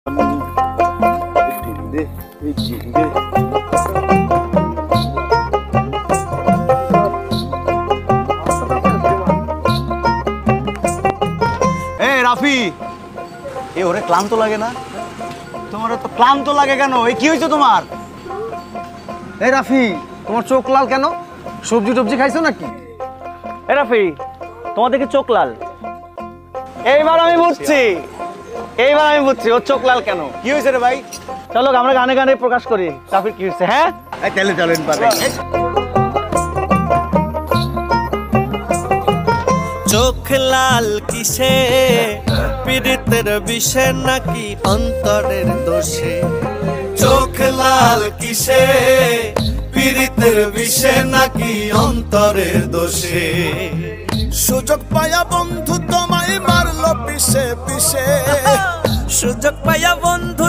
রাফি এ ওরে ক্লান্ত লাগে না? তোমার তো ক্লান্ত লাগে কেন? এই কি হয়েছে তোমার? এই রাফি, তোমার চোখ লাল কেন? সবজি টবজি খাইছো নাকি? এই রাফি, তোমার দেখে চোখ লাল। এইবার আমি বুঝছি ওর চোখ লাল কেন। কি হয়েছে রে ভাই? চলো আমরা গানে গানে প্রকাশ করি রাফির কি হয়েছে। হ্যাঁ চলেন পারে। চোখ লাল কিসে? পীড়িতের বিষে নাকি অন্তরের দোষে? চোখ লাল কিসে? পীড়িতের বিষে নাকি অন্তরের দোষে? সুযোগ পায়া বন্ধু তোমায় মারলো পিছে পিছে, সুযোগ পায়া বন্ধু